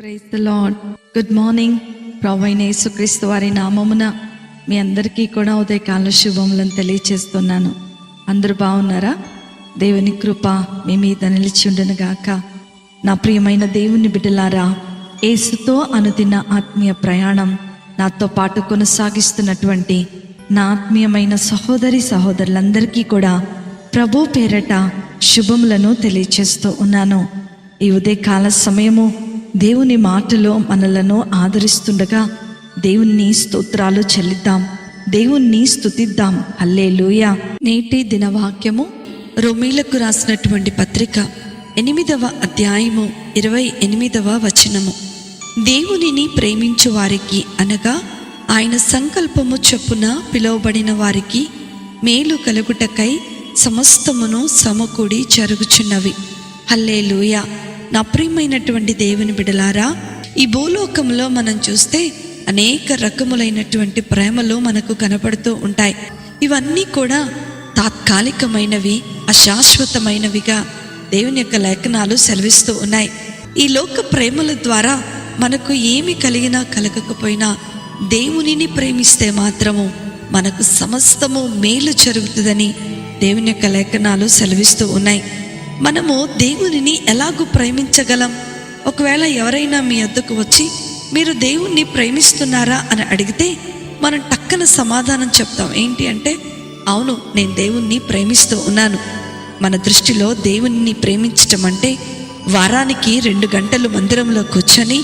Praise the Lord. Good morning. ప్రభువైన యేసుక్రీస్తు వారి నామమున మీ అందరికీ కూడా ఉదయకాల శుభములను తెలియచేస్తున్నాను. అందరూ బాగున్నారా? దేవుని కృప మీ మీద నిలిచి ఉండును గాక. నా ప్రియమైన దేవుని బిడ్డలారా, యేసుతో అనుదిన ఆత్మీయ ప్రయాణం నాతో పాటు కొనసాగిస్తున్నటువంటి నా ఆత్మీయమైన సహోదరి సహోదరులందరికీ కూడా ప్రభు పేరట శుభములను తెలియచేస్తూ ఉన్నాను. ఈ ఉదయకాల సమయము దేవుని మాటలో మనలను ఆదరిస్తుండగా దేవుని స్తోత్రాలు చెల్లిద్దాం, దేవుణ్ణి స్తుతిద్దాం. హల్లెలూయా. నేటి దిన వాక్యము రోమీలకు రాసినటువంటి పత్రిక 8వ అధ్యాయము 28వ వచనము. దేవునిని ప్రేమించు వారికి అనగా ఆయన సంకల్పము చొప్పున పిలువబడిన వారికి మేలు కలుగుటకై సమస్తమును సమకూడి జరుగుచున్నవి. హల్లెలూయా. నా ప్రియమైనటువంటి దేవుని బిడలారా, ఈ భూలోకంలో మనం చూస్తే అనేక రకములైనటువంటి ప్రేమలు మనకు కనపడుతూ ఉంటాయి. ఇవన్నీ కూడా తాత్కాలికమైనవి, అశాశ్వతమైనవిగా దేవుని యొక్క లేఖనాలు సెలవిస్తూ ఉన్నాయి. ఈ లోక ప్రేమల ద్వారా మనకు ఏమి కలిగినా కలగకపోయినా దేవునిని ప్రేమిస్తే మాత్రము మనకు సమస్తము మేలు జరుగుతుందని దేవుని యొక్క లేఖనాలు సెలవిస్తూ ఉన్నాయి. మనము దేవునిని ఎలాగూ ప్రేమించగలం? ఒకవేళ ఎవరైనా మీ వద్దకు వచ్చి మీరు దేవుణ్ణి ప్రేమిస్తున్నారా అని అడిగితే మనం టక్కన సమాధానం చెప్తాం. ఏంటి అంటే, అవును, నేను దేవుణ్ణి ప్రేమిస్తూ ఉన్నాను. మన దృష్టిలో దేవుణ్ణి ప్రేమించటం అంటే వారానికి 2 గంటలు మందిరంలో కూర్చొని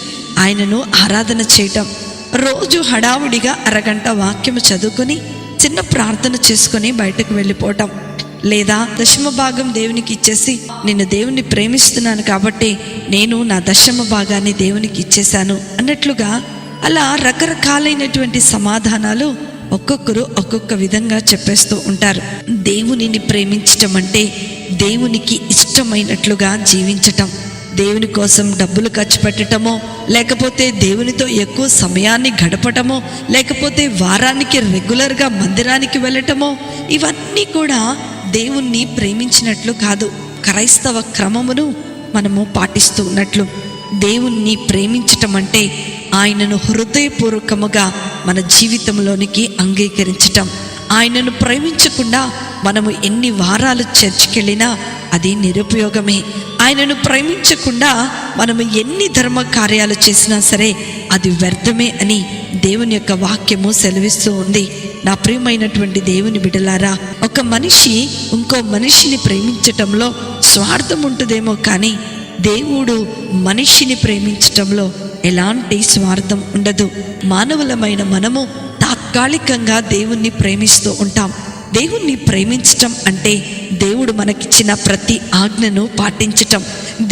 ఆయనను ఆరాధన చేయటం, రోజు హడావుడిగా అరగంట వాక్యము చదువుకొని చిన్న ప్రార్థన చేసుకొని బయటకు వెళ్ళిపోవటం, లేదా దశమ భాగం దేవునికి ఇచ్చేసి నేను దేవుణ్ణి ప్రేమిస్తున్నాను కాబట్టి నేను నా దశమ భాగాన్ని దేవునికి ఇచ్చేశాను అన్నట్లుగా అలా రకరకాలైనటువంటి సమాధానాలు ఒక్కొక్కరు ఒక్కొక్క విధంగా చెప్పేస్తూ ఉంటారు. దేవునిని ప్రేమించటం అంటే దేవునికి ఇష్టమైనట్లుగా జీవించటం, దేవుని కోసం డబ్బులు ఖర్చు పెట్టటమో, లేకపోతే దేవునితో ఎక్కువ సమయాన్ని గడపటమో, లేకపోతే వారానికి రెగ్యులర్గా మందిరానికి వెళ్ళటమో, ఇవన్నీ కూడా దేవుణ్ణి ప్రేమించినట్లు కాదు. క్రైస్తవ క్రమమును మనము పాటిస్తూ ఉన్నట్లు దేవుణ్ణి ప్రేమించటం అంటే ఆయనను హృదయపూర్వకముగా మన జీవితంలోనికి అంగీకరించటం. ఆయనను ప్రేమించకుండా మనము ఎన్ని వారాలు చర్చికి వెళ్ళినా అది నిరుపయోగమే. ఆయనను ప్రేమించకుండా మనము ఎన్ని ధర్మ కార్యాలు చేసినా సరే అది వ్యర్థమే అని దేవుని యొక్క వాక్యము సెలవిస్తూ ఉంది. నా ప్రియమైనటువంటి దేవుని బిడ్డలారా, ఒక మనిషి ఇంకో మనిషిని ప్రేమించటంలో స్వార్థం ఉంటుందేమో కానీ దేవుడు మనిషిని ప్రేమించటంలో ఎలాంటి స్వార్థం ఉండదు. మానవులమైన మనము తాత్కాలికంగా దేవుణ్ణి ప్రేమిస్తూ ఉంటాం. దేవుణ్ణి ప్రేమించటం అంటే దేవుడు మనకిచ్చిన ప్రతి ఆజ్ఞను పాటించటం,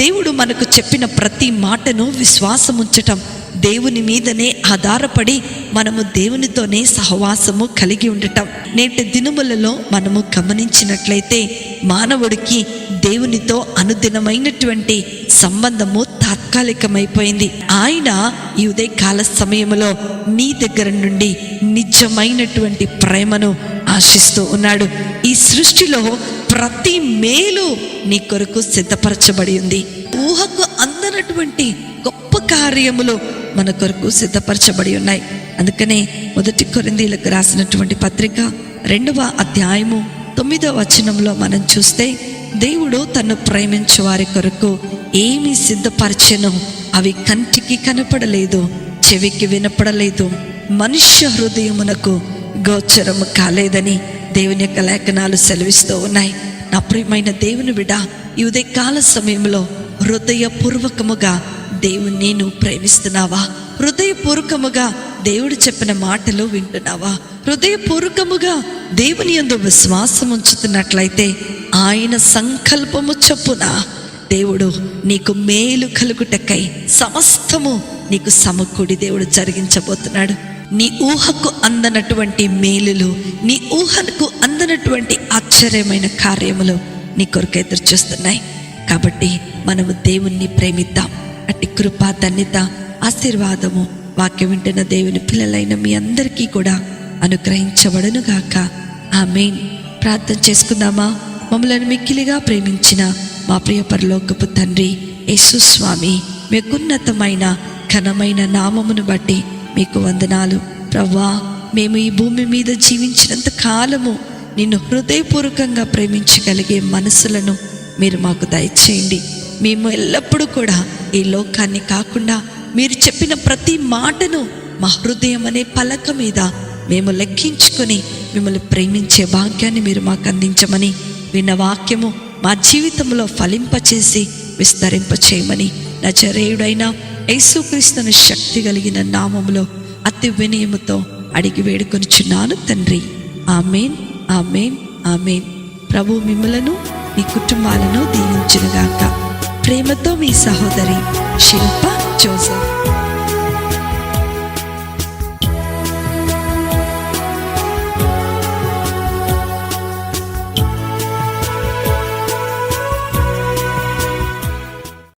దేవుడు మనకు చెప్పిన ప్రతి మాటను విశ్వాసం ఉంచటం, దేవుని మీదనే ఆధారపడి మనము దేవునితోనే సహవాసము కలిగి ఉండటం. నేటి దినములలో మనము గమనించినట్లయితే మానవుడికి దేవునితో అనుదినమైనటువంటి సంబంధము తాత్కాలికమైపోయింది. ఆయన ఈ ఉదయకాల సమయంలో నీ దగ్గర నుండి నిజమైనటువంటి ప్రేమను ఆశిస్తూ ఉన్నాడు. ఈ సృష్టిలో ప్రతి మేలు నీ కొరకు సిద్ధపరచబడి ఉంది. ఊహకు అందనటువంటి గొప్ప కార్యములు మన కొరకు సిద్ధపరచబడి ఉన్నాయి. అందుకనే 1 కొరింథీయులకు రాసినటువంటి పత్రిక 2వ అధ్యాయము 9వ వచనంలో మనం చూస్తే దేవుడు తన్ను ప్రేమించే వారి కొరకు ఏమి సిద్ధపరచెనో అవి కంటికి కనపడలేదు, చెవికి వినపడలేదు, మనుష్య హృదయమునకు గోచరము కాలేదని దేవుని యొక్క లేఖనాలు సెలవిస్తూ ఉన్నాయి. నా ప్రియమైన దేవుని బిడ్డ, ఈ ఉదయకాల సమయంలో హృదయపూర్వకముగా దేవుణ్ణి నువ్వు ప్రేమిస్తున్నావా? హృదయపూర్వకముగా దేవుడు చెప్పిన మాటలు వింటున్నావా? హృదయపూర్వకముగా దేవుని యందు విశ్వాసం ఉంచుతున్నట్లయితే ఆయన సంకల్పము చొప్పున దేవుడు నీకు మేలు కలుగుటకై సమస్తము నీకు సమకూడి దేవుడు జరిగించబోతున్నాడు. నీ ఊహకు అందనటువంటి మేలులు, నీ ఊహకు అందనటువంటి ఆశ్చర్యమైన కార్యములు నీ కొరకు ఎదురు చూస్తున్నాయి. కాబట్టి మనము దేవుణ్ణి ప్రేమిద్దాం. అట్టి కృప, ధన్యత, ఆశీర్వాదము వాక్యం వింటున్న దేవుని పిల్లలైన మీ అందరికీ కూడా అనుగ్రహించబడును గాక. ఆమేన్. ప్రార్థన చేసుకుందామా? మమ్మలను మిక్కిలిగా ప్రేమించిన మా ప్రియ పరలోకపు తండ్రి యేసు స్వామి, మీకున్నతమైన ఘనమైన నామమును బట్టి మీకు వందనాలు ప్రభువా. మేము ఈ భూమి మీద జీవించినంత కాలము నిన్ను హృదయపూర్వకంగా ప్రేమించగలిగే మనసులను మీరు మాకు దయచేయండి. మేము ఎల్లప్పుడూ కూడా ఈ లోకాన్ని కాకుండా మీరు చెప్పిన ప్రతి మాటను మా హృదయం అనే పలక మీద మేము లెక్కించుకొని మిమ్మల్ని ప్రేమించే భాగ్యాన్ని మీరు మాకు అందించమని, విన్న వాక్యము మా జీవితంలో ఫలింపచేసి విస్తరింపచేయమని నజరేయుడైన యేసుక్రీస్తుని శక్తి కలిగిన నామములో అతి వినయముతో అడిగి వేడుకొనుచున్నాను తండ్రి. ఆమేన్, ఆమేన్, ఆమేన్. ప్రభు మిమ్మలను మీ కుటుంబాలను దీవించునుగాక. ప్రేమతో మీ సహోదరి శిల్ప జోసెఫ్.